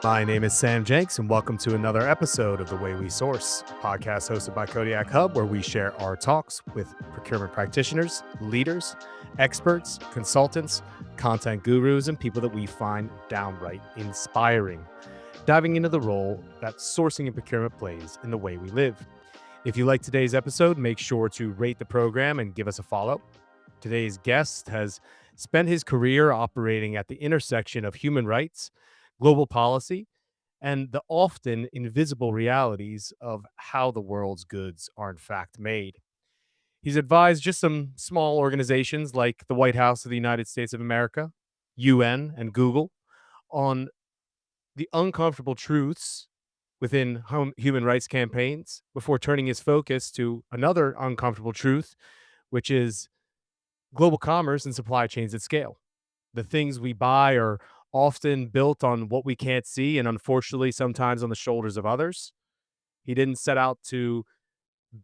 My name is Sam Jenks, and welcome to another episode of The Way We Source, a podcast hosted by Kodiak Hub, where we share our talks with procurement practitioners, leaders, experts, consultants, content gurus, and people that we find downright inspiring, diving into the role that sourcing and procurement plays in the way we live. If you like today's episode, make sure to rate the program and give us a follow. Today's guest has spent his career operating at the intersection of human rights, global policy, and the often invisible realities of how the world's goods are in fact made. He's advised just some small organizations like the White House of the United States of America, UN, and Google on the uncomfortable truths within human rights campaigns before turning his focus to another uncomfortable truth, which is global commerce and supply chains at scale. The things we buy are often built on what we can't see, and unfortunately, sometimes on the shoulders of others. He didn't set out to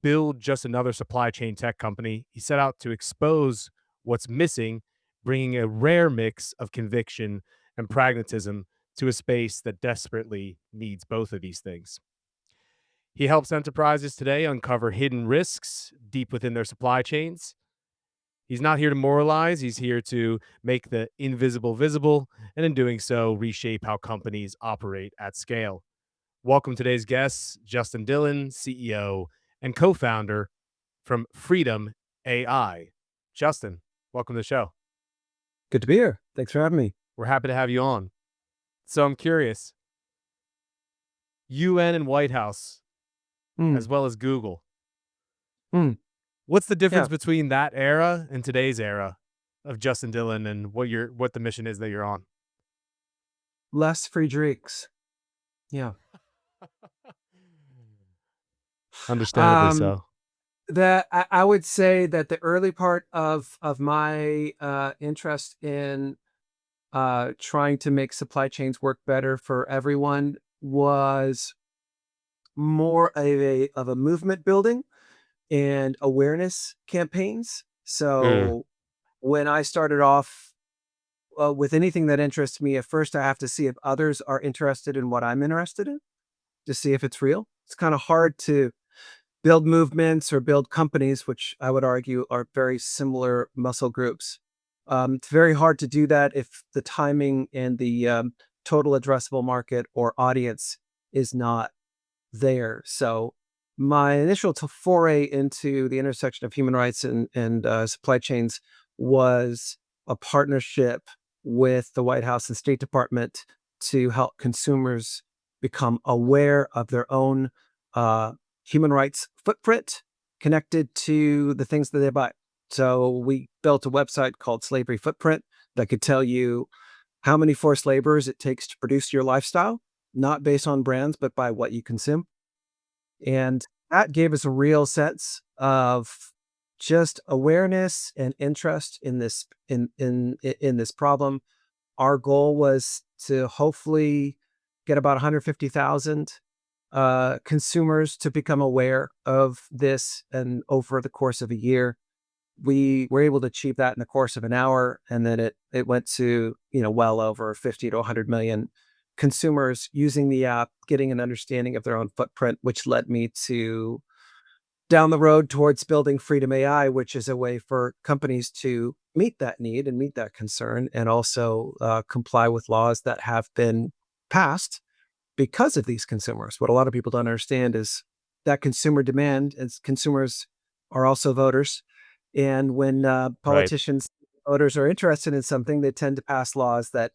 build just another supply chain tech company. He set out to expose what's missing, bringing a rare mix of conviction and pragmatism to a space that desperately needs both of these things. He helps enterprises today uncover hidden risks deep within their supply chains. He's not here to moralize. He's here to make the invisible visible, and in doing so, reshape how companies operate at scale. Welcome today's guest, Justin Dillon, CEO and co-founder from Freedom AI. Justin, welcome to the show. Good to be here. Thanks for having me. We're happy to have you on. So I'm curious, UN and White House, as well as Google. What's the difference between that era and today's era of Justin Dillon and what the mission is that you're on? Less free drinks. Yeah. Understandably so. That I would say that the early part of my interest in trying to make supply chains work better for everyone was more of a movement building and awareness campaigns. So when I started off with anything that interests me, at first I have to see if others are interested in what I'm interested in to see if it's real. It's kind of hard to build movements or build companies, which I would argue are very similar muscle groups. It's very hard to do that if the timing and the total addressable market or audience is not there. So my initial foray into the intersection of human rights and supply chains was a partnership with the White House and State Department to help consumers become aware of their own human rights footprint connected to the things that they buy. So we built a website called Slavery Footprint that could tell you how many forced laborers it takes to produce your lifestyle, not based on brands, but by what you consume. And that gave us a real sense of just awareness and interest in this in this problem. Our goal was to hopefully get about 150,000 consumers to become aware of this, and over the course of a year, we were able to achieve that in the course of an hour, and then it went to well over 50 to 100 million consumers using the app, getting an understanding of their own footprint, which led me to down the road towards building Freedom AI, which is a way for companies to meet that need and meet that concern, and also comply with laws that have been passed because of these consumers. What a lot of people don't understand is that consumer demand, as consumers are also voters. And when politicians, voters are interested in something, they tend to pass laws that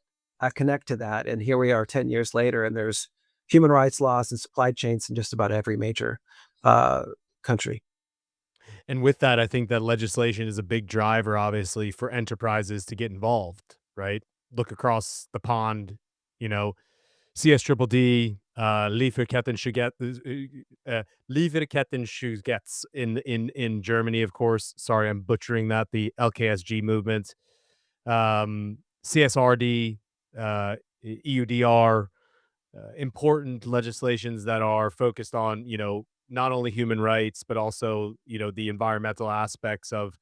connect to that. And here we are 10 years later, and there's human rights laws and supply chains in just about every major country. And with that, I think that legislation is a big driver, obviously, for enterprises to get involved, right? Look across the pond, CSDDD, Lieferkettengesetz in Germany, of course. Sorry, I'm butchering that. The LKSG movement, CSRD, EUDR, important legislations that are focused on, not only human rights, but also, the environmental aspects of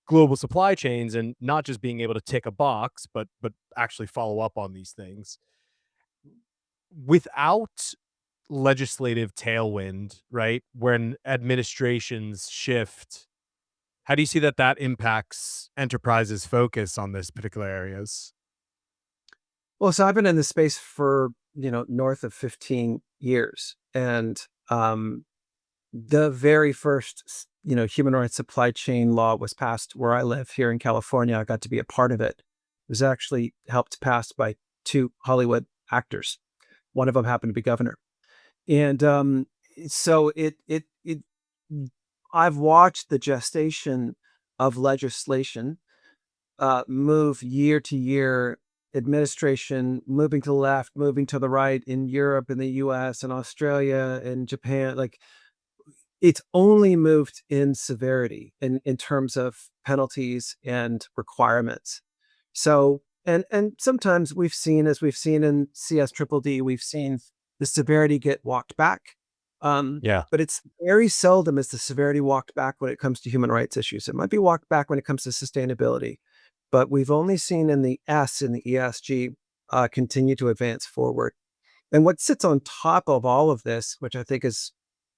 global supply chains, and not just being able to tick a box, but actually follow up on these things. without legislative tailwind, right? When administrations shift, how do you see that that impacts enterprises' focus on this particular areas? Well, so I've been in this space for, north of 15 years. And the very first, human rights supply chain law was passed where I live here in California. I got to be a part of it. It was actually helped passed by two Hollywood actors. One of them happened to be governor. And so I've watched the gestation of legislation move year to year, administration moving to the left, moving to the right in Europe, in the US, and Australia, and Japan. Like, it's only moved in severity in terms of penalties and requirements. So, and sometimes we've seen, as we've seen in CS Triple D, we've seen the severity get walked back. Yeah. But it's very seldom is the severity walked back when it comes to human rights issues. It might be walked back when it comes to sustainability, but we've only seen in the S in the ESG continue to advance forward. And what sits on top of all of this, which I think is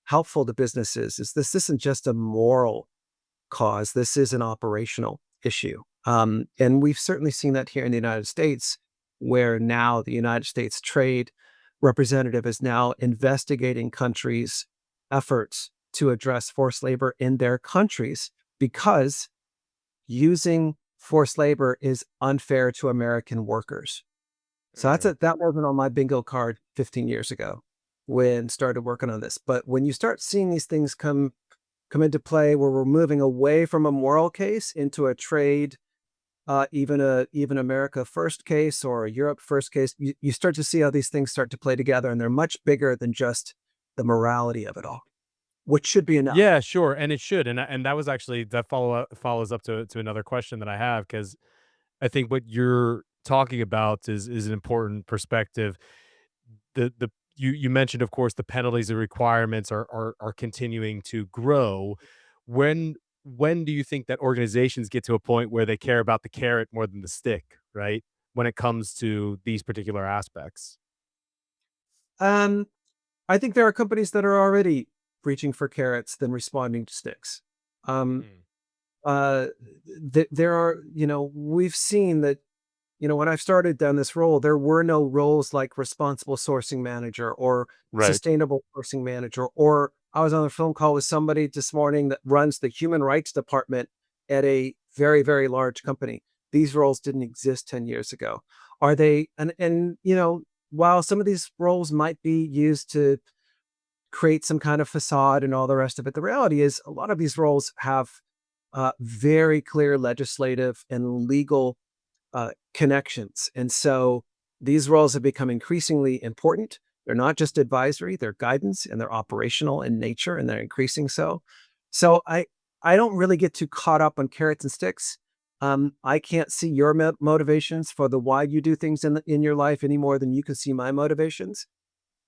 helpful to businesses, is this isn't just a moral cause. This is an operational issue. And we've certainly seen that here in the United States, where now the United States Trade Representative is now investigating countries' efforts to address forced labor in their countries because using forced labor is unfair to American workers. So that wasn't on my bingo card 15 years ago when started working on this. But when you start seeing these things come into play, where we're moving away from a moral case into a trade, even America first case or a Europe first case, you start to see how these things start to play together, and they're much bigger than just the morality of it all, which should be enough. Yeah, sure, and it should, and that was actually that follows up to another question that I have because I think what you're talking about is an important perspective. The you mentioned, of course, the penalties and requirements are continuing to grow. When when do you think that organizations get to a point where they care about the carrot more than the stick, right? When it comes to these particular aspects. Um, I think there are companies that are already reaching for carrots than responding to sticks. Um, Mm. uh, there are, we've seen that, when I started down this role, there were no roles like responsible sourcing manager or Right. sustainable sourcing manager. Or I was on a phone call with somebody this morning that runs the human rights department at a very, very large company. These roles didn't exist 10 years ago. Are they? And, while some of these roles might be used to create some kind of facade and all the rest of it, the reality is a lot of these roles have very clear legislative and legal connections. And so these roles have become increasingly important. They're not just advisory, they're guidance, and they're operational in nature, and they're increasing so. So I don't really get too caught up on carrots and sticks. I can't see your motivations for the why you do things in your life any more than you can see my motivations.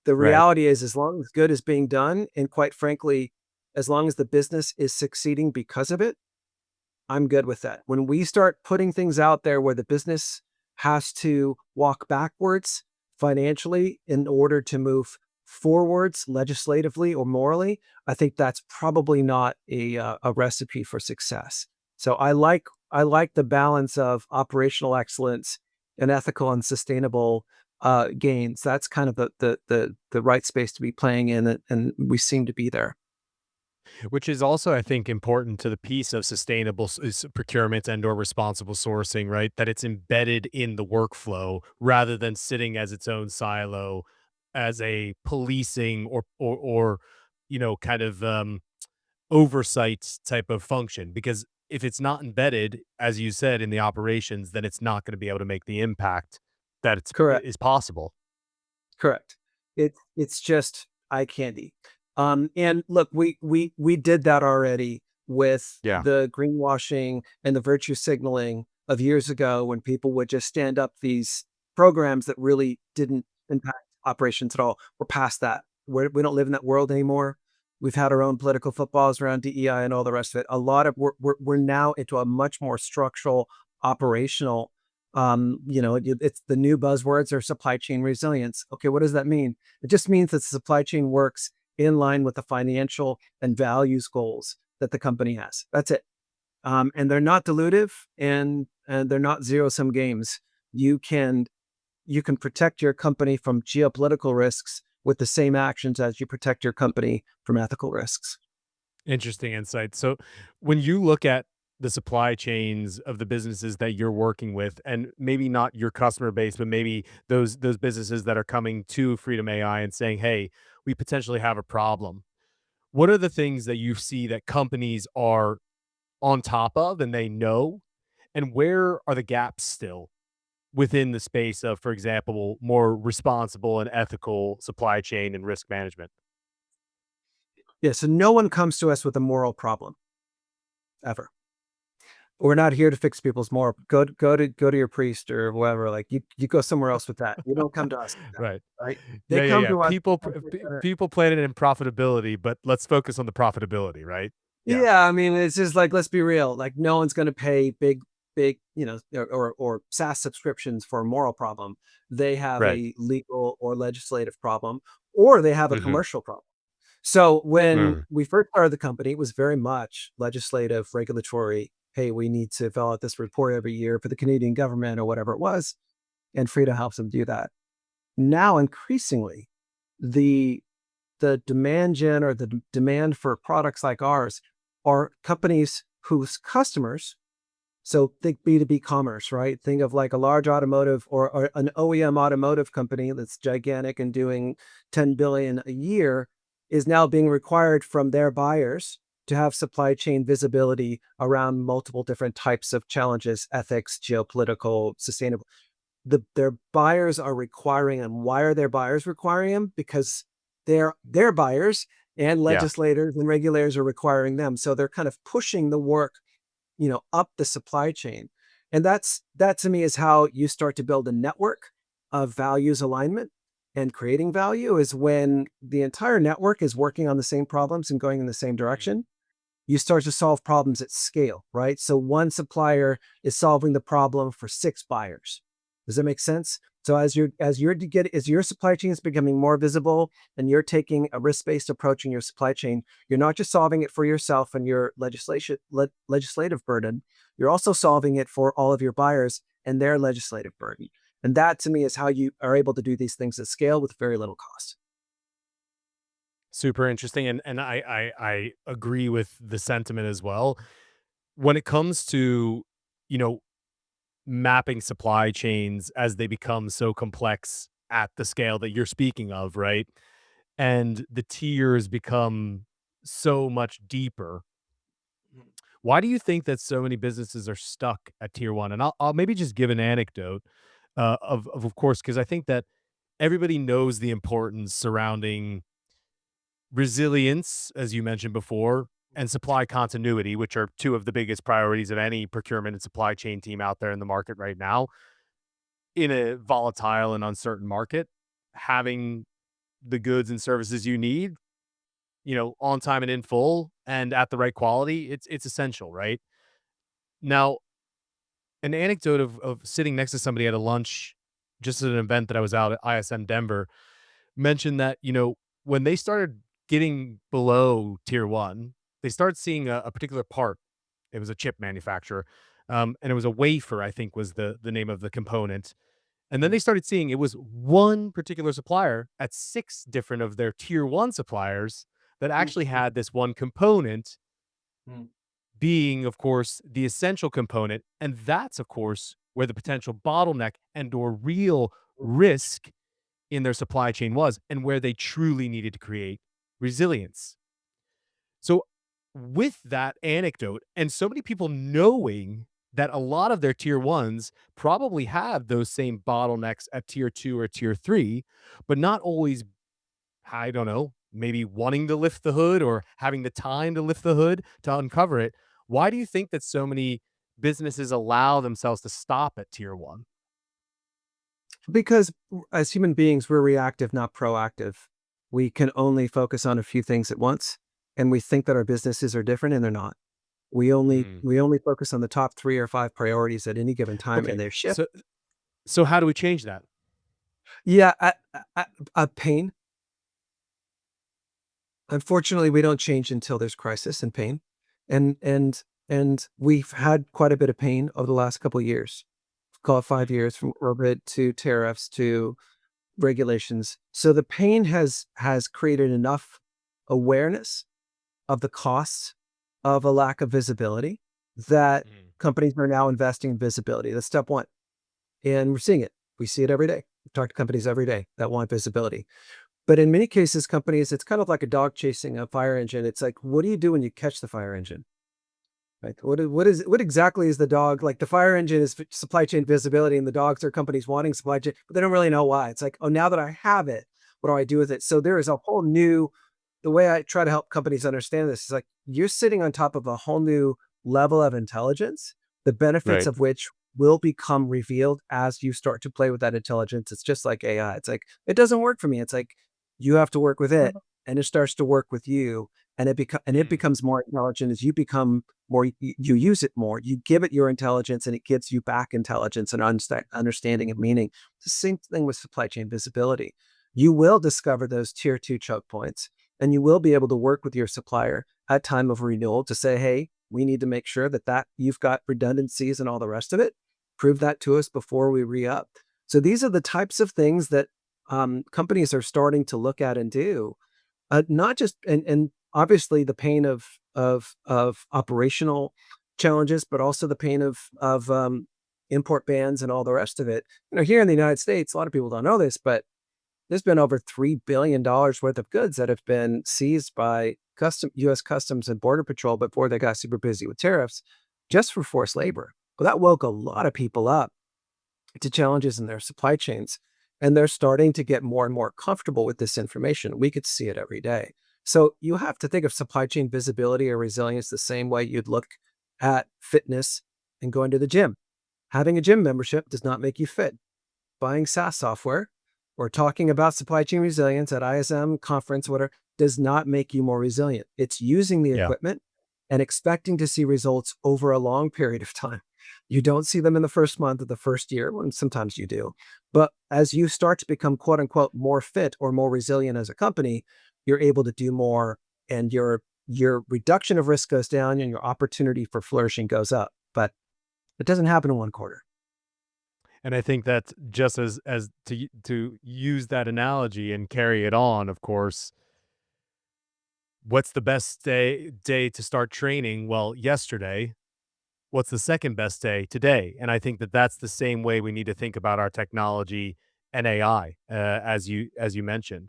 The Right. reality is, as long as good is being done, and quite frankly, as long as the business is succeeding because of it, I'm good with that. When we start putting things out there where the business has to walk backwards financially in order to move forwards legislatively or morally, I think that's probably not a recipe for success. So I like the balance of operational excellence and ethical and sustainable gains. That's kind of the right space to be playing in, and we seem to be there. Which is also, I think, important to the piece of sustainable procurement and or responsible sourcing, right? That it's embedded in the workflow rather than sitting as its own silo as a policing or kind of oversight type of function. Because if it's not embedded, as you said, in the operations, then it's not going to be able to make the impact that Correct. is possible. Correct. It's just eye candy. And look, we did that already with Yeah. the greenwashing and the virtue signaling of years ago, when people would just stand up these programs that really didn't impact operations at all. We're past that. We don't live in that world anymore. We've had our own political footballs around DEI and all the rest of it. A lot of we're now into a much more structural, operational It's the new buzzwords are supply chain resilience. Okay, what does that mean? It just means that the supply chain works in line with the financial and values goals that the company has. That's it. And they're not dilutive, and they're not zero sum games. You can you can protect your company from geopolitical risks with the same actions as you protect your company from ethical risks. Interesting insight. So, when you look at the supply chains of the businesses that you're working with, and maybe not your customer base, but maybe those businesses that are coming to Freedom AI and saying, "Hey, we potentially have a problem." What are the things that you see that companies are on top of and they know, and where are the gaps still within the space of, for example, more responsible and ethical supply chain and risk management? Yeah, so no one comes to us with a moral problem ever. We're not here to fix people's moral. Go to your priest or whatever. Like you go somewhere else with that. You don't come to us with Right. that, right? They Yeah, yeah, come yeah. to us. People plan it in profitability, but let's focus on the profitability, right? Yeah. Yeah, I mean, it's just like, let's be real. Like, no one's going to pay big, or SaaS subscriptions for a moral problem. They have Right. a legal or legislative problem, or they have a Mhm. commercial problem. So when Mm. we first started the company, it was very much legislative, regulatory. Hey, we need to fill out this report every year for the Canadian government or whatever it was, and Frida helps them do that. Now, increasingly, the the demand gen or the demand for products like ours are companies whose customers, so think B2B commerce, right? Think of like a large automotive or an OEM automotive company that's gigantic and doing 10 billion a year is now being required from their buyers to have supply chain visibility around multiple different types of challenges, ethics, geopolitical, sustainable. Their buyers are requiring them. Why are their buyers requiring them? Because their buyers and Yeah. legislators and regulators are requiring them. So they're kind of pushing the work, up the supply chain. And that to me is how you start to build a network of values alignment, and creating value is when the entire network is working on the same problems and going in the same Mm. direction. You start to solve problems at scale, right? So one supplier is solving the problem for six buyers. Does that make sense? So as your supply chain is becoming more visible and you're taking a risk-based approach in your supply chain, you're not just solving it for yourself and your legislative burden, you're also solving it for all of your buyers and their legislative burden. And that to me is how you are able to do these things at scale with very little cost. Super interesting, and I agree with the sentiment as well. When it comes to, you know, mapping supply chains as they become so complex at the scale that you're speaking of, right? And the tiers become so much deeper. Why do you think that so many businesses are stuck at tier 1? And I'll maybe just give an anecdote, of course, because I think that everybody knows the importance surrounding resilience, as you mentioned before, and supply continuity, which are 2 of the biggest priorities of any procurement and supply chain team out there in the market right now. In a volatile and uncertain market, having the goods and services you need, on time and in full and at the right quality, it's essential, right? Now, an anecdote of sitting next to somebody at a lunch, just at an event that I was out at ISM Denver, mentioned that, when they started getting below tier 1, they started seeing a particular part. It was a chip manufacturer, and it was a wafer, I think was the name of the component. And then they started seeing it was one particular supplier at 6 different of their tier 1 suppliers that actually had this one component being, of course, the essential component, and that's, of course, where the potential bottleneck and or real risk in their supply chain was, and where they truly needed to create resilience. So, with that anecdote, and so many people knowing that a lot of their tier 1s probably have those same bottlenecks at tier 2 or tier 3, but not always, I don't know, maybe wanting to lift the hood or having the time to lift the hood to uncover it. Why do you think that so many businesses allow themselves to stop at tier 1? Because as human beings, we're reactive, not proactive. We can only focus on a few things at once, and we think that our businesses are different, and they're not. Mm. We only focus on the top 3 or 5 priorities at any given time, and Okay. they shift. So how do we change that? Yeah, pain. Unfortunately, we don't change until there's crisis and pain, and and and we've had quite a bit of pain over the last couple of years. Call it Mm. 5 years, from orbit to tariffs to regulations. So the pain has created enough awareness of the costs of a lack of visibility that Mm. companies are now investing in visibility. That's step one. And we're seeing it. We see it every day. We talk to companies every day that want visibility. But in many cases, companies, it's kind of like a dog chasing a fire engine. It's like, what do you do when you catch the fire engine? Right? What exactly is the dog like? The fire engine is supply chain visibility, and the dogs are companies wanting supply chain, but they don't really know why. It's like, oh, now that I have it, what do I do with it? So there is a whole new, the way I try to help companies understand this is like, you're sitting on top of a whole new level of intelligence, the benefits Right. of which will become revealed as you start to play with that intelligence. It's just like AI. It's like, it doesn't work for me. It's like, you have to work with it, and it starts to work with you, and it Mm. becomes more intelligent as you become more, you use it more, you give it your intelligence, and it gives you back intelligence and understanding and meaning. It's the same thing with supply chain visibility. You will discover those tier 2 choke points, and you will be able to work with your supplier at time of renewal to say, hey, we need to make sure that you've got redundancies and all the rest of it. Prove that to us before we re-up. So these are the types of things that companies are starting to look at and do. Not just, and obviously the pain of operational challenges, but also the pain of import bans and all the rest of it. Here in the United States, a lot of people don't know this, but there's been over $3 billion worth of goods that have been seized by U.S. Customs and Border Patrol before they got super busy with tariffs, just for forced labor. Well, that woke a lot of people up to challenges in their supply chains. And they're starting to get more and more comfortable with this information. We could see it every day. So you have to think of supply chain visibility or resilience the same way you'd look at fitness and going to the gym. Having a gym membership does not make you fit. Buying SaaS software or talking about supply chain resilience at ISM conference, whatever, does not make you more resilient. It's using the Yeah. equipment and expecting to see results over a long period of time. You don't see them in the first month of the first year, when sometimes you do. But as you start to become quote unquote more fit or more resilient as a company, you're able to do more, and your reduction of risk goes down and your opportunity for flourishing goes up. But it doesn't happen in one quarter. And I think that just as to use that analogy and carry it on, of course, what's the best day to start training? Well, yesterday. What's the second best day? Today. And I think that that's the same way we need to think about our technology and AI, as you mentioned.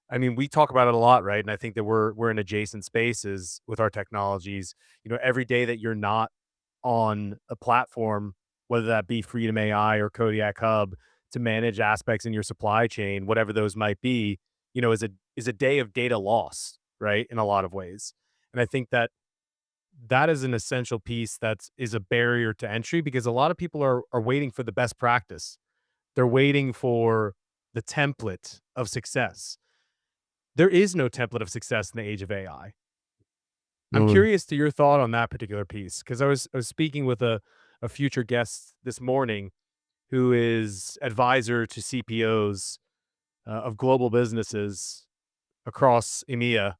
I mean, we talk about it a lot, right? And I think that we're in adjacent spaces with our technologies. Every day that you're not on a platform, whether that be Freedom AI or Kodiak Hub, to manage aspects in your supply chain, whatever those might be, is a day of data loss, right? In a lot of ways. And I think that that is an essential piece that is a barrier to entry because a lot of people are waiting for the best practice. They're waiting for the template of success. There is no template of success in the age of AI. I'm Mm. curious to your thought on that particular piece because I was speaking with a future guest this morning who is advisor to CPOs of global businesses across EMEA,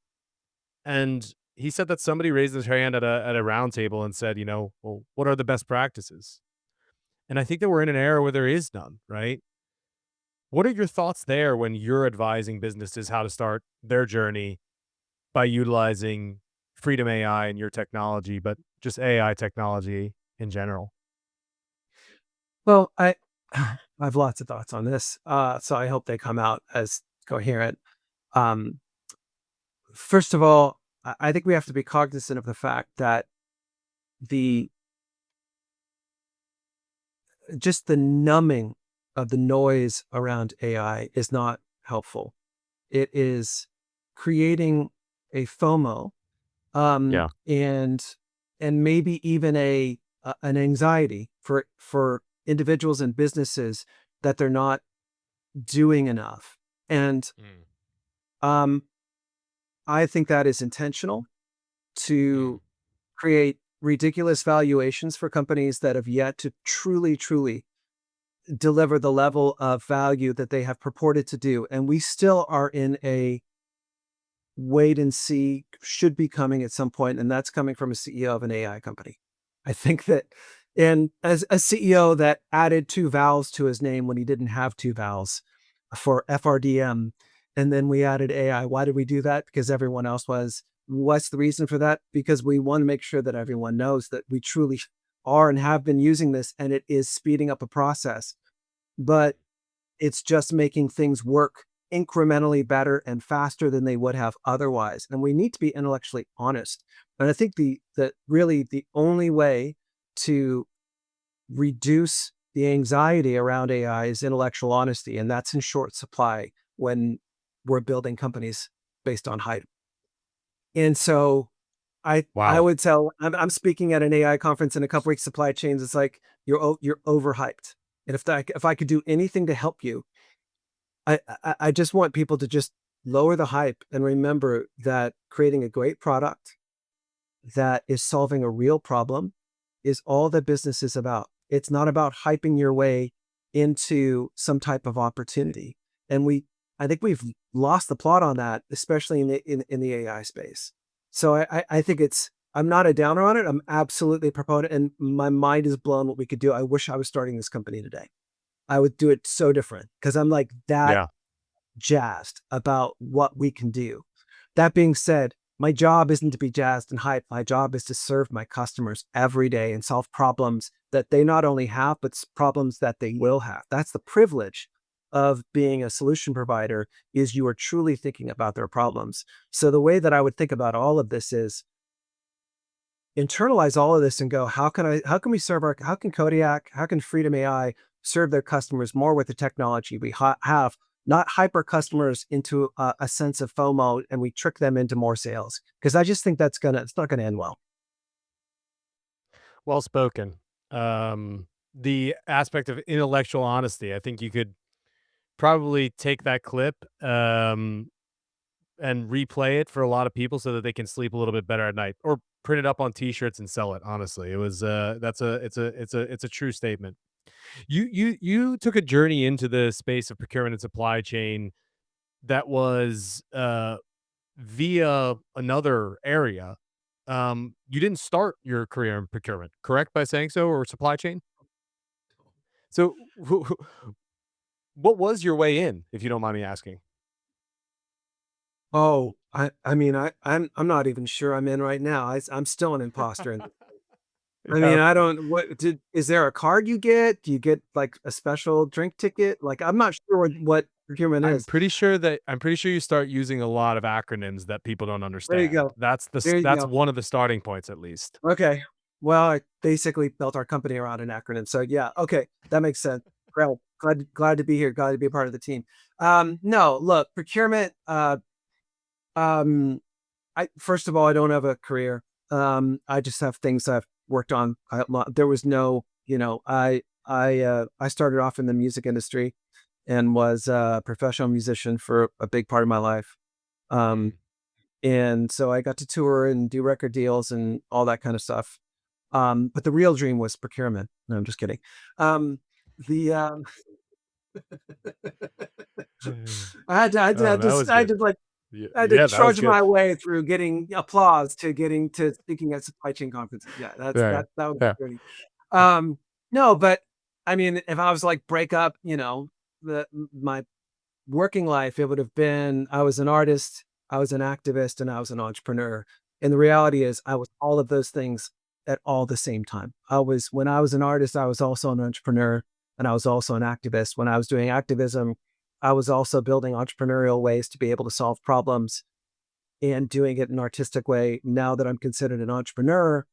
and he said that somebody raised his hand at a round table and said, well, what are the best practices? And I think that we're in an era where there is none, right? What are your thoughts there when you're advising businesses how to start their journey by utilizing Freedom AI and your technology, but just AI technology in general? Well, I have lots of thoughts on this. So I hope they come out as coherent. Um, First of all, I think we have to be cognizant of the fact that the just the numbing of the noise around AI is not helpful. It is creating a FOMO, Yeah. and maybe even an anxiety for individuals and businesses that they're not doing enough. And Mm. um, I think that is intentional Mm. to create ridiculous valuations for companies that have yet to truly, truly deliver the level of value that they have purported to do. And we still are in a wait and see, should be coming at some point, and that's coming from a CEO of an AI company. I think that, and as a CEO that added two vowels to his name when he didn't have two vowels for FRDM, and then we added AI. Why did we do that? Because everyone else was. What's the reason for that? Because we want to make sure that everyone knows that we truly are and have been using this, and it is speeding up a process. But it's just making things work incrementally better and faster than they would have otherwise. And we need to be intellectually honest. And I think really the only way to reduce the anxiety around AI is intellectual honesty. And that's in short supply when we're building companies based on hype. And so I Wow. would tell, I'm speaking at an AI conference in a couple weeks, supply chains. It's like, you're overhyped. And if I could do anything to help you, I just want people to just lower the hype and remember that creating a great product that is solving a real problem is all that business is about. It's not about hyping your way into some type of opportunity. And I think we've lost the plot on that, especially in the AI space. So I think I'm not a downer on it. I'm absolutely a proponent, and my mind is blown what we could do. I wish I was starting this company today. I would do it so different because I'm like that Yeah. jazzed about what we can do. That being said, my job isn't to be jazzed and hyped. My job is to serve my customers every day and solve problems that they not only have, but problems that they will have. That's the privilege of being a solution provider, is you are truly thinking about their problems. So the way that I would think about all of this is internalize all of this and go, how can how can Kodiak, how can Freedom AI serve their customers more with the technology we have, not hyper customers into a sense of FOMO and we trick them into more sales. Because I just think it's not gonna end well. Well spoken. The aspect of intellectual honesty, I think you could probably take that clip and replay it for a lot of people so that they can sleep a little bit better at night, or print it up on t-shirts and sell it. Honestly, it was that's a it's a true statement. You took a journey into the space of procurement and supply chain that was via another area. You didn't start your career in procurement, correct, by saying so, or supply chain? So what was your way in, if you don't mind me asking? Oh, I mean, I'm not even sure I'm in right now. I'm still an imposter. And I Yeah. mean, I don't, is there a card you get? Do you get like a special drink ticket? Like, I'm not sure what procurement is. I'm pretty sure you start using a lot of acronyms that people don't There you understand. go. There you That's go. one of the starting points, at least. Okay. Well, I basically built our company around an acronym. So yeah, okay, that makes sense. Well, glad to be here. Glad to be a part of the team. No, look, procurement. Um, I first of all, I don't have a career. I just have things I've worked on. There was no, I started off in the music industry and was a professional musician for a big part of my life. Um, Mm. and so I got to tour and do record deals and all that kind of stuff. But the real dream was procurement. No, I'm just kidding. The Oh, that was I good. had to like I had to Yeah, that was trudge good. my way through getting applause to getting to speaking at supply chain conferences. Yeah, Yeah, that was yeah. the journey. No, but I mean, if I was like break up, my working life, it would have been I was an artist, I was an activist, and I was an entrepreneur. And the reality is I was all of those things at all the same time. When I was an artist, I was also an entrepreneur and I was also an activist. When I was doing activism, I was also building entrepreneurial ways to be able to solve problems and doing it in an artistic way. Now that I'm considered an entrepreneur,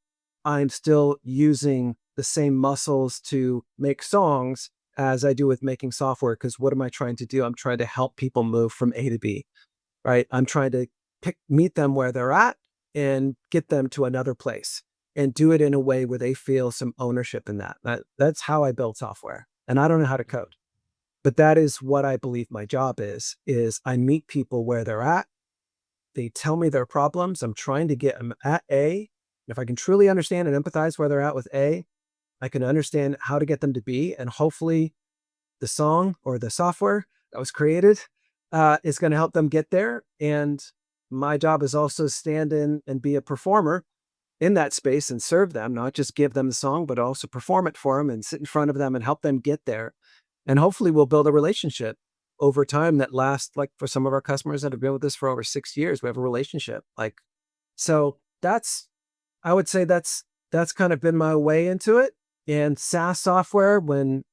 I'm still using the same muscles to make songs as I do with making software. Because what am I trying to do? I'm trying to help people move from A to B, right? I'm trying to meet them where they're at and get them to another place and do it in a way where they feel some ownership in that. That's how I build software. And I don't know how to code, but that is what I believe my job is I meet people where they're at. They tell me their problems. I'm trying to get them at A, If I can truly understand and empathize where they're at with A, I can understand how to get them to B, and hopefully the song or the software that was created is going to help them get there. And my job is also stand in and be a performer in that space and serve them, not just give them the song, but also perform it for them and sit in front of them and help them get there. And hopefully we'll build a relationship over time that lasts, like for some of our customers that have been with us for over 6 years, we have a relationship. Like, so I would say that's kind of been my way into it. And SaaS software, when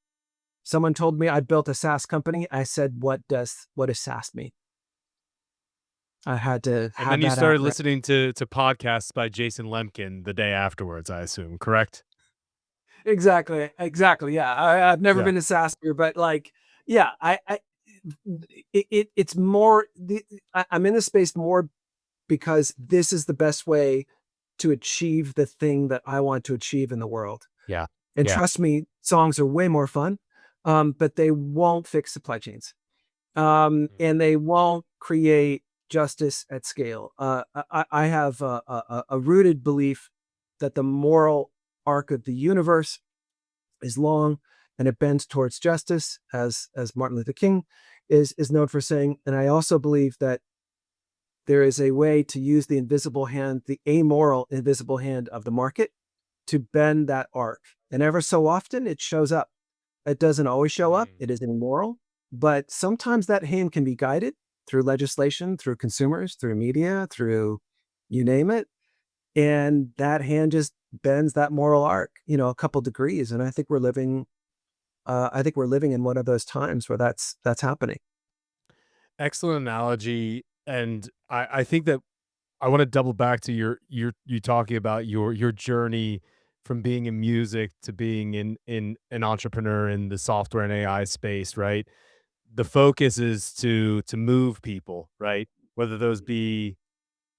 someone told me I built a SaaS company, I said, what does SaaS mean? I had to And then have you that out started right. listening to podcasts by Jason Lemkin the day afterwards, I assume, correct? Exactly. Exactly. Yeah. I've never Yeah. been a SaaS peer, but like, yeah, it's more, I'm in this space more because this is the best way to achieve the thing that I want to achieve in the world. Yeah. And Yeah. trust me, songs are way more fun, but they won't fix supply chains. Mm. And they won't create justice at scale. I have a rooted belief that the moral arc of the universe is long and it bends towards justice, as Martin Luther King is known for saying. And I also believe that there is a way to use the invisible hand, the amoral invisible hand of the market to bend that arc. And ever so often it shows up. It doesn't always show up. Mm. It is immoral, but sometimes that hand can be guided through legislation, through consumers, through media, through you name it. And that hand just bends that moral arc, a couple degrees. And I think we're living in one of those times where that's happening. Excellent analogy. And I think that I want to double back to you talking about your journey from being in music to being in an entrepreneur in the software and AI space, right? The focus is to move people, right? Whether those be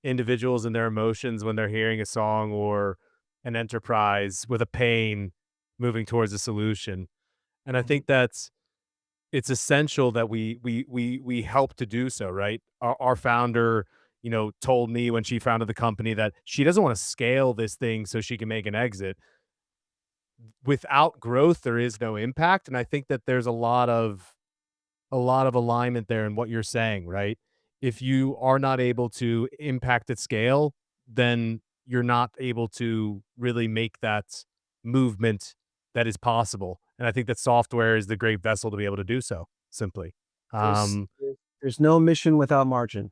individuals and their emotions when they're hearing a song or an enterprise with a pain moving towards a solution. And I Mhm. think that's it's essential that we help to do so, right? Our founder, told me when she founded the company that she doesn't want to scale this thing so she can make an exit. Without growth, there is no impact, and I think that there's a lot of alignment there in what you're saying, right? If you are not able to impact at scale, then you're not able to really make that movement that is possible. And I think that software is the great vessel to be able to do so simply. There's Um, there's no mission without margin,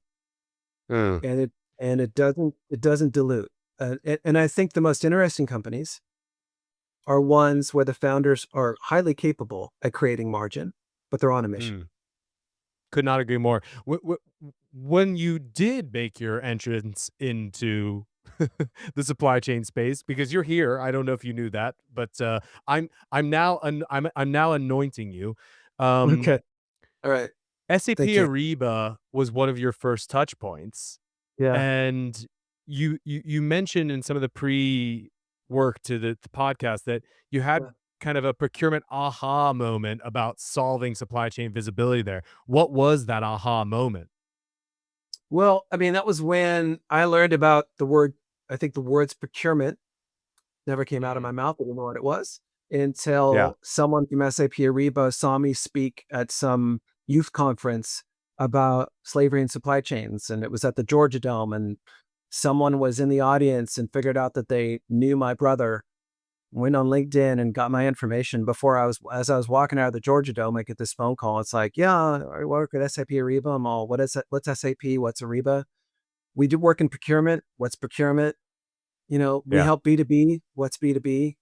Mm. and it doesn't dilute. And I think the most interesting companies are ones where the founders are highly capable at creating margin, but they're on a mission. mm, could not agree more. When you did make your entrance into the supply chain space, because you're here, I don't know if you knew that, but I'm now anointing you. Um, Okay. All right. SAP Thank you. Ariba was one of your first touch points, Yeah. and you mentioned in some of the pre-work to the podcast that you Yeah. had kind of a procurement aha moment about solving supply chain visibility there. What was that aha moment? Well, I mean, that was when I learned about the word. I think the words procurement never came out of my Mm. mouth. I didn't know what it was Yeah. until someone from SAP Ariba saw me speak at some youth conference about slavery and supply chains. And it was at the Georgia Dome. And someone was in the audience and figured out that they knew my brother, went on LinkedIn and got my information before as I was walking out of the Georgia Dome, I get this phone call. It's like, yeah, I work at SAP Ariba. I'm all, what is it? What's SAP? What's Ariba? We do work in procurement. What's procurement? We Yeah. help B2B. What's B2B?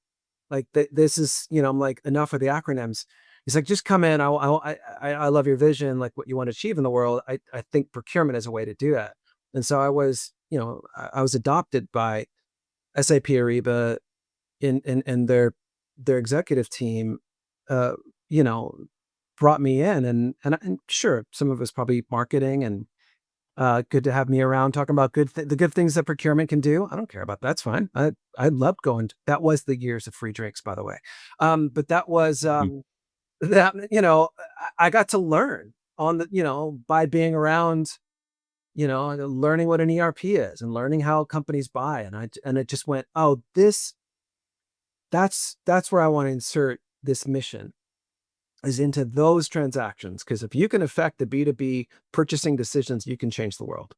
Like this is, I'm like, enough of the acronyms. He's like, just come in. I love your vision, like what you want to achieve in the world. I think procurement is a way to do that. And so I was adopted by SAP Ariba and their executive team, uh, you know, brought me in and sure, some of it was probably marketing and good to have me around talking about the good things that procurement can do. I don't care about that's fine. I loved going. That was the years of free drinks, by the way. But that was Mhm. that I got to learn on the by being around learning what an ERP is and learning how companies buy. And it just went, oh, that's where I want to insert this mission, is into those transactions. Because if you can affect the B2B purchasing decisions, you can change the world.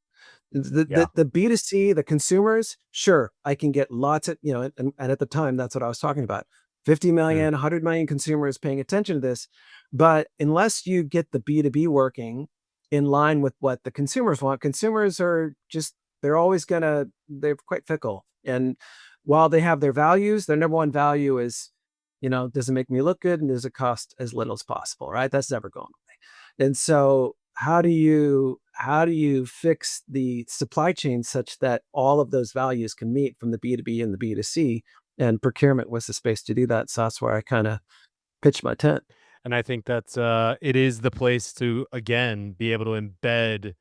Yeah. The B2C, the consumers, sure, I can get lots of, and at the time, that's what I was talking about. 50 Mm. million, 100 million consumers paying attention to this. But unless you get the B2B working in line with what the consumers want, consumers are just, they're quite fickle. And while they have their values, their number one value is, does it make me look good and does it cost as little as possible, right? That's never going away. And so how do you fix the supply chain such that all of those values can meet from the B2B and the B2C? And procurement was the space to do that. So that's where I kind of pitched my tent. And I think that's it is the place to again be able to embed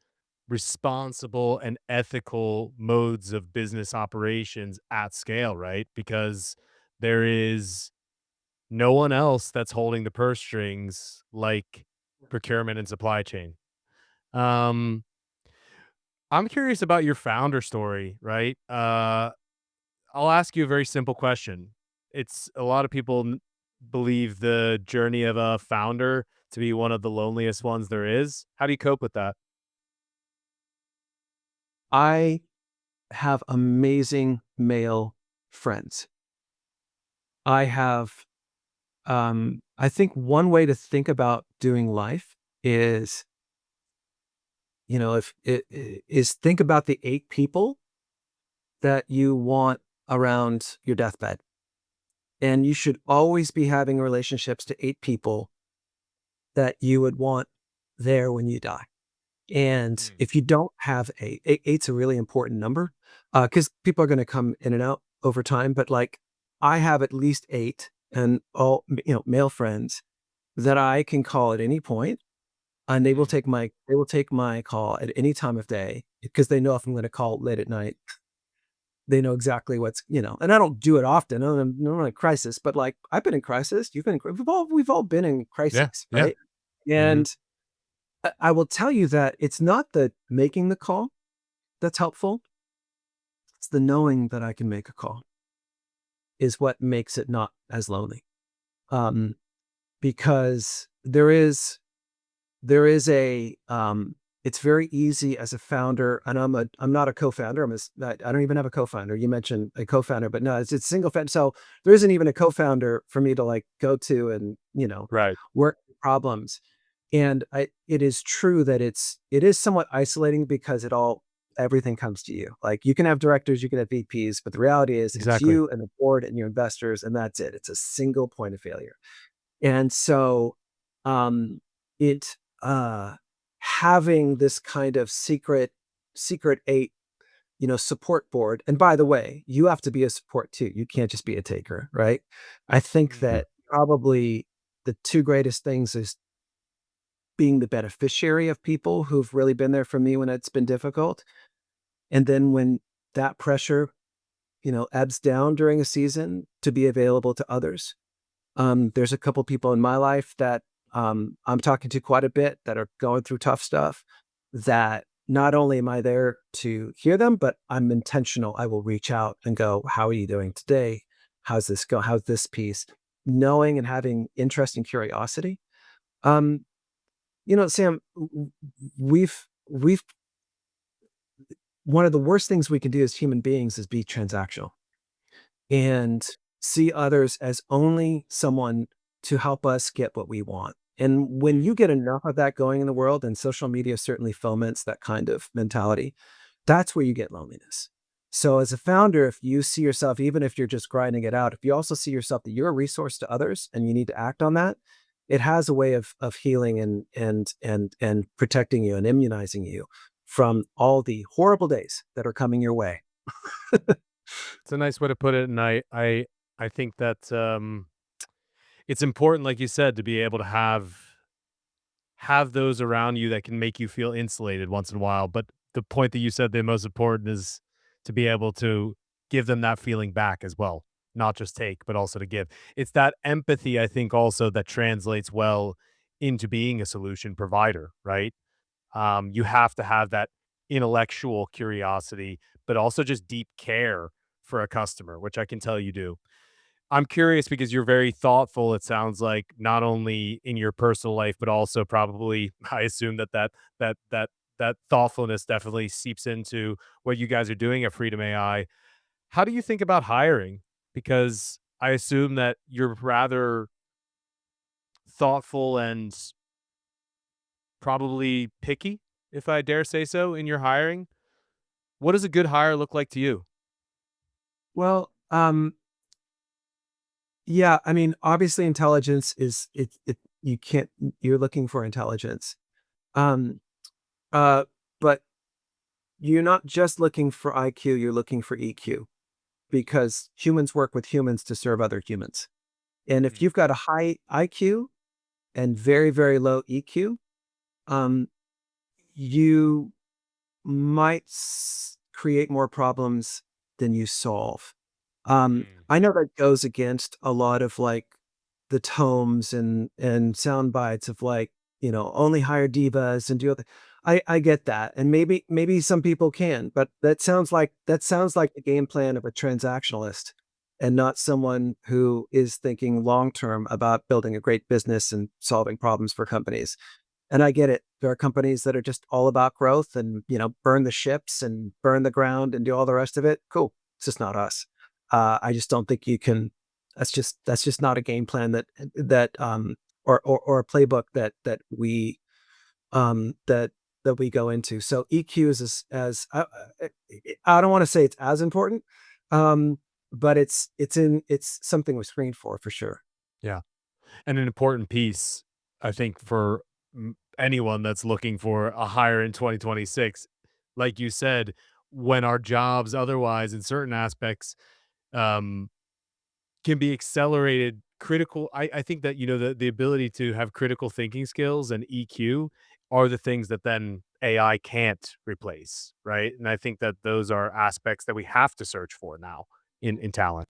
responsible and ethical modes of business operations at scale, right? Because there is no one else that's holding the purse strings like procurement and supply chain. Um, I'm curious about your founder story, right? I'll ask you a very simple question. It's a lot of people believe the journey of a founder to be one of the loneliest ones there is. How do you cope with that? I have amazing male friends. I have, I think one way to think about doing life is, if it is think about the 8 people that you want around your deathbed. And you should always be having relationships to 8 people that you would want there when you die. And Mm. if you don't have eight's a really important number, because people are going to come in and out over time. But like, I have at least 8 and all, male friends that I can call at any point, and Mm. they will take my call at any time of day because they know if I'm going to call late at night, they know exactly and I don't do it often. I'm not in a crisis, but like, I've been in crisis. You've been in, we've all been in Yeah, crises, yeah. right? Mhm. And I will tell you that it's not the making the call that's helpful. It's the knowing that I can make a call is what makes it not as lonely. Um, because there is it's very easy as a founder, and I'm not a co-founder. I don't even have a co-founder. You mentioned a co-founder, but no, it's single founder. So there isn't even a co-founder for me to like go to and Right. work problems. And it is true that it is somewhat isolating because everything comes to you. Like, you can have directors, you can have VPs, but the reality is it's Exactly. you and the board and your investors, and that's it. It's a single point of failure. And so, um, it having this kind of secret 8, support board. And by the way, you have to be a support too. You can't just be a taker, right? I think Mhm. that probably the 2 greatest things is being the beneficiary of people who've really been there for me when it's been difficult. And then when that pressure, ebbs down during a season, to be available to others. There's a couple people in my life that I'm talking to quite a bit that are going through tough stuff, that not only am I there to hear them, but I'm intentional. I will reach out and go, how are you doing today? How's this go? How's this piece? Knowing and having interest and curiosity. Um, Sam, we've one of the worst things we can do as human beings is be transactional and see others as only someone to help us get what we want. And when Mm. you get enough of that going in the world, and social media certainly foments that kind of mentality, that's where you get loneliness. So as a founder, if you see yourself, even if you're just grinding it out, if you also see yourself that you're a resource to others and you need to act on that, it has a way of healing and protecting you and immunizing you from all the horrible days that are coming your way. It's a nice way to put it, and I think that, it's important, like you said, to be able to have those around you that can make you feel insulated once in a while, but the point that you said the most important is to be able to give them that feeling back as well, not just take, but also to give. It's that empathy, I think, also that translates well into being a solution provider, right? You have to have that intellectual curiosity, but also just deep care for a customer, which I can tell you do. I'm curious because you're very thoughtful, it sounds like, not only in your personal life, but also probably I assume that that that thoughtfulness definitely seeps into what you guys are doing at Freedom AI. How do you think about hiring? Because I assume that you're rather thoughtful and probably picky, if I dare say so, in your hiring. What does a good hire look like to you? Well, yeah, I mean, obviously intelligence is it you can't you're looking for intelligence. Um, uh, but you're not just looking for IQ, you're looking for EQ because humans work with humans to serve other humans. And if Mm, you've got a high IQ and very, very low EQ, um, you might create more problems than you solve. mm, I know that goes against a lot of like the tomes and sound bites of like, only hire divas and do other. I get that. And maybe some people can, but that sounds like the game plan of a transactionalist and not someone who is thinking long term about building a great business and solving problems for companies. And I get it. There are companies that are just all about growth and, burn the ships and burn the ground and do all the rest of it. Cool. It's just not us. I just don't think you can. That's just not a game plan or a playbook that we go into. So EQ is as I don't want to say it's as important, um, but it's something we screen for sure. yeah. And an important piece, I think, for anyone that's looking for a hire in 2026, like you said, when our jobs otherwise in certain aspects um, can be accelerated, I think that, the ability to have critical thinking skills and EQ are the things that then AI can't replace, right? And I think that those are aspects that we have to search for now in talent.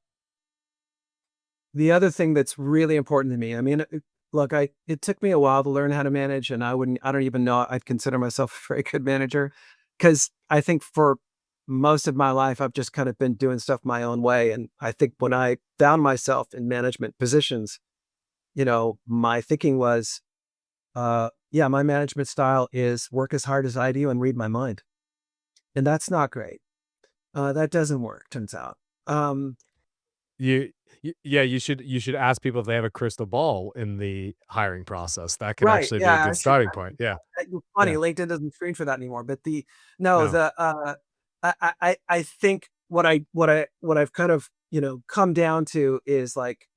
The other thing that's really important to me, I mean, look, it took me a while to learn how to manage, and I don't even know I'd consider myself a very good manager because I think for most of my life, I've just kind of been doing stuff my own way. And I think when I found myself in management positions, my thinking was, yeah, my management style is work as hard as I do and read my mind. And that's not great. That doesn't work, turns out. Um, You yeah, you should ask people if they have a crystal ball in the hiring process. That could right. actually be a Yeah. good starting point. Yeah, It's funny, yeah. LinkedIn doesn't screen for that anymore, but no, No. I think what I've kind of, come down to is like,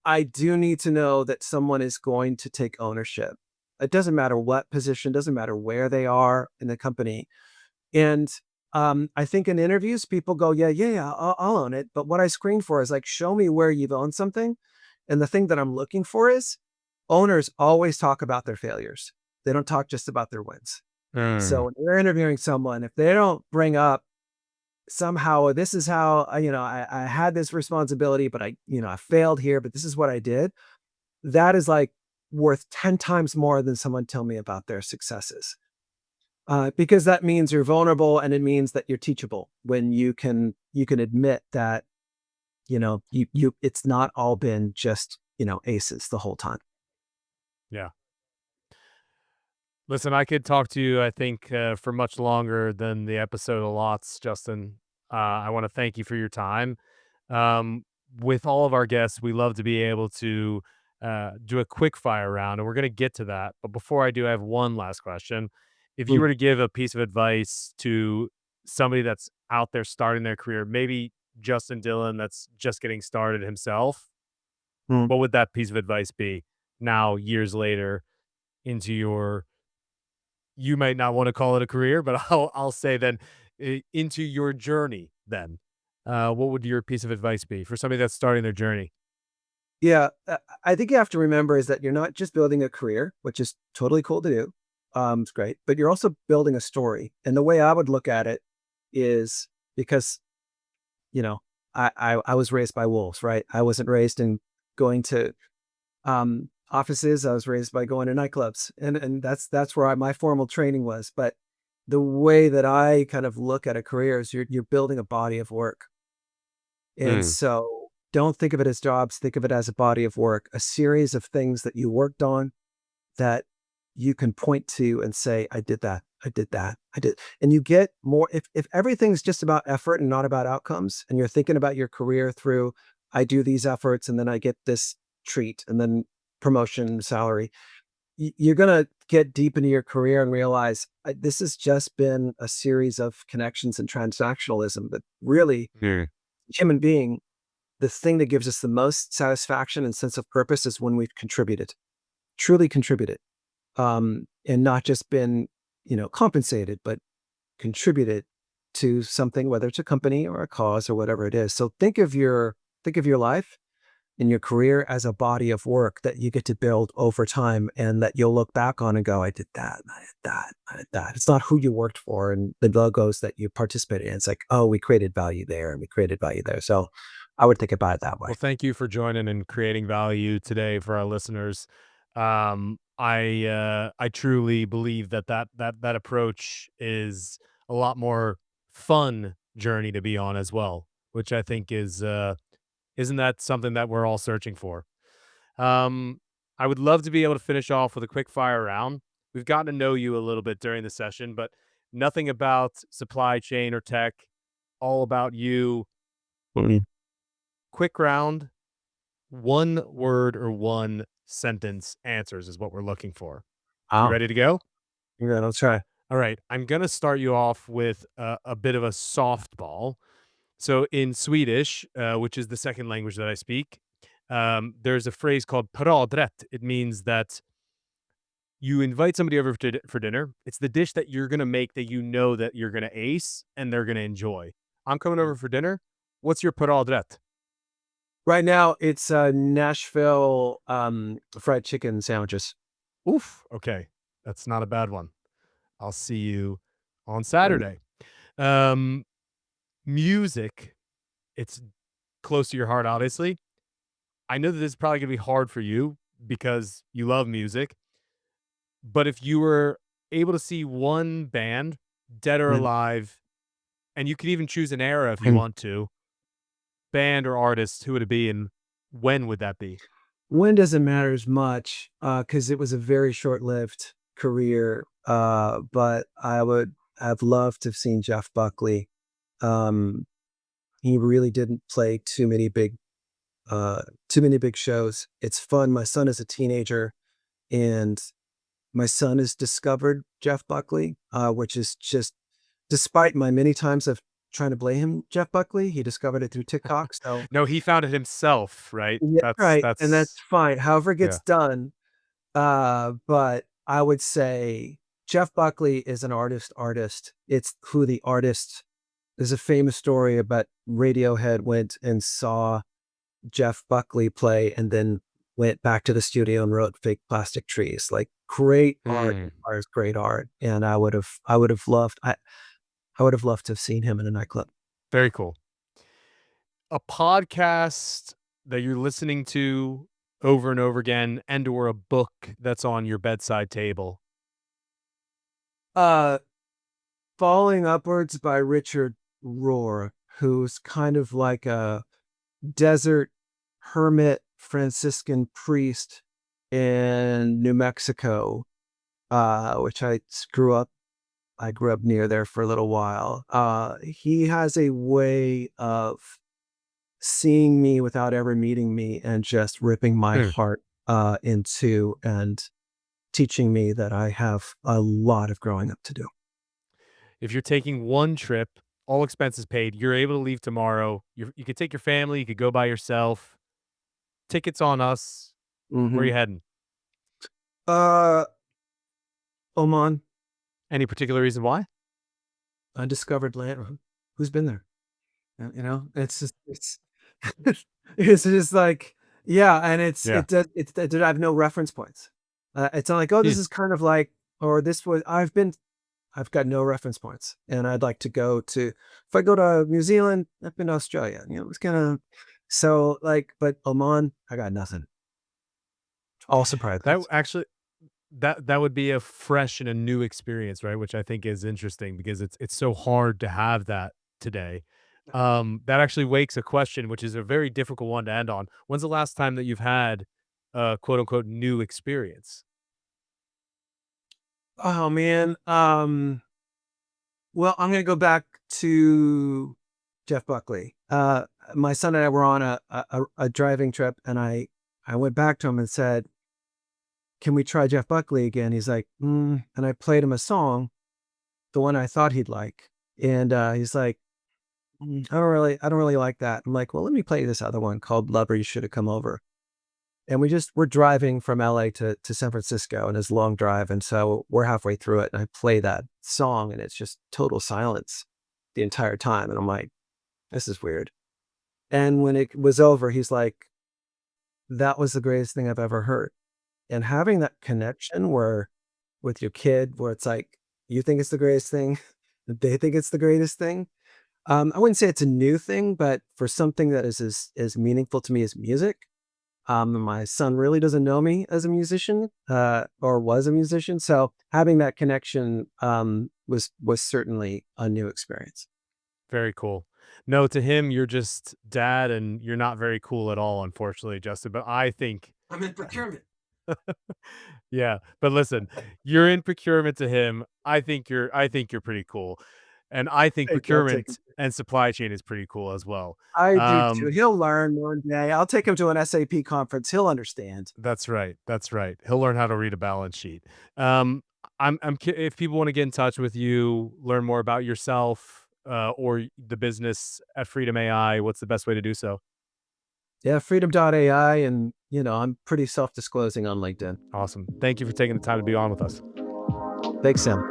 I do need to know that someone is going to take ownership. It doesn't matter what position, doesn't matter where they are in the company. And I think in interviews, people go, yeah, yeah, yeah, I'll own it. But what I screen for is like, show me where you've owned something. And the thing that I'm looking for is owners always talk about their failures. They don't talk just about their wins. So Mm. when you're interviewing someone, if they don't bring up somehow, this is how I had this responsibility, but I failed here, but this is what I did. That is like worth 10 times more than someone tell me about their successes. Because that means you're vulnerable and it means that you're teachable when you can admit that, it's not all been just, aces the whole time. Yeah. Listen, I could talk to you, I think, for much longer than the episode allots, Justin. I want to thank you for your time. Um, with all of our guests, we love to be able to do a quick fire round, and we're going to get to that. But before I do, I have one last question. If you Mm, were to give a piece of advice to somebody that's out there starting their career, maybe Justin Dillon that's just getting started himself, mm. what would that piece of advice be now, years later, into your you might not want to call it a career, but I'll say then into your journey then. What would your piece of advice be for somebody that's starting their journey? Yeah, I think you have to remember is that you're not just building a career, which is totally cool to do. It's great, but you're also building a story. And the way I would look at it is because, you know, I was raised by wolves, right? I wasn't raised in going to offices. I was raised by going to nightclubs, and that's where my formal training was. But the way that I kind of look at a career is you're building a body of work. And Mm, so don't think of it as jobs, think of it as a body of work, a series of things that you worked on that you can point to and say, I did that. I did that. I did. And you get more if everything's just about effort and not about outcomes, and you're thinking about your career through, I do these efforts and then I get this treat and then promotion, salary, you're going to get deep into your career and realize this has just been a series of connections and transactionalism. But really, mm, human being, the thing that gives us the most satisfaction and sense of purpose is when we've contributed, truly contributed, and not just been, compensated, but contributed to something, whether it's a company or a cause or whatever it is. So think of your life in your career as a body of work that you get to build over time and that you'll look back on and go, I did that, I did that, I did that. It's not who you worked for and the logos that you participated in. It's like, oh, we created value there and we created value there. So I would think about it that way. well, thank you for joining and creating value today for our listeners. I truly believe that approach is a lot more fun journey to be on as well, which I think is isn't that something that we're all searching for? Um, I would love to be able to finish off with a quick fire round. We've gotten to know you a little bit during the session, but nothing about supply chain or tech, all about you. Mm. Quick round, one word or one sentence answers is what we're looking for. You Oh, ready to go? yeah, let's try. All right. I'm going to start you off with a bit of a softball. So, in Swedish, which is the second language that I speak, there's a phrase called paradrätt. It means that you invite somebody over for dinner. It's the dish that you're going to make that you know that you're going to ace and they're going to enjoy. I'm coming over for dinner. What's your paradrätt? Right now, it's Nashville fried chicken sandwiches. Oof. Okay. That's not a bad one. I'll see you on Mm. Saturday. Um, music, it's close to your heart, obviously. I know that this is probably going to be hard for you because you love music, but if you were able to see one band, dead or Mm. alive, and you could even choose an era if you Mm. want to, band or artist, who would it be and when would that be? When doesn't matter as much because it was a very short-lived career. But I would have loved to have seen Jeff Buckley. Um, he really didn't play too many big shows. It's fun. My son is a teenager, and my son has discovered Jeff Buckley, which is just despite my many times of trying to blame him, Jeff Buckley, he discovered it through TikTok. So No, he found it himself, right? yeah, right, and that's That's fine. However it yeah. gets done. But I would say Jeff Buckley is an artist. It's who the artist. There's a famous story about Radiohead went and saw Jeff Buckley play and then went back to the studio and wrote Fake Plastic Trees. Like great art Mm, requires great art. And I would have loved to have seen him in a nightclub. very cool. A podcast that you're listening to over and over again and or a book that's on your bedside table. Uh Falling Upwards by Richard Rohr, who's kind of like a desert hermit Franciscan priest in New Mexico, which I grew up near there for a little while. He has a way of seeing me without ever meeting me and just ripping my Mm. heart in two and teaching me that I have a lot of growing up to do. If you're taking one trip, all expenses paid, you're able to leave tomorrow. You could take your family, you could go by yourself. Tickets on us. Where are Hmm. you heading? Uh, Oman, Any particular reason why? undiscovered land. Who's been there? It's just it's just like yeah, and Yeah. I have no reference points. It's not like oh, Hmm. this is kind of like or this was I've got no reference points, and I'd like to go to if I go to New Zealand, I've been to Australia. It's gonna so like, but Oman, I got nothing. All That surprises. actually that would be a fresh and a new experience, right? Which I think is interesting because it's so hard to have that today. That actually wakes a question, which is a very difficult one to end on. When's the last time that you've had a quote unquote new experience? Oh man. Well, I'm gonna go back to Jeff Buckley. My son and I were on a driving trip, and I went back to him and said, "Can we try Jeff Buckley again?" He's like, and I played him a song, the one I thought he'd like, and he's like, I don't really like that." I'm like, "Well, let me play you this other one called Lover, You Should Have Come Over." And we're driving from LA to San Francisco, and it's a long drive. And so we're halfway through it, and I play that song, and it's just total silence the entire time. And I'm like, this is weird. And when it was over, he's like, that was the greatest thing I've ever heard. And having that connection where with your kid, where it's like, you think it's the greatest thing, they think it's the greatest thing. I wouldn't say it's a new thing, but for something that is as meaningful to me as music, my son really doesn't know me as a musician, or was a musician, so having that connection, was certainly a new experience. Very cool. No, to him, you're just dad and you're not very cool at all, unfortunately, Justin. But I think I'm in procurement. yeah, but listen, you're in procurement to him. I think you're pretty cool. And I think Thank you, I'll take him. procurement and supply chain is pretty cool as well. I do too. Um, He'll learn one day. I'll take him to an SAP conference. He'll understand. that's right. That's right. He'll learn how to read a balance sheet. If people want to get in touch with you, learn more about yourself, or the business at Freedom AI, what's the best way to do so? Yeah, freedom.ai, and, I'm pretty self-disclosing on LinkedIn. Awesome. Thank you for taking the time to be on with us. Thanks, Sam.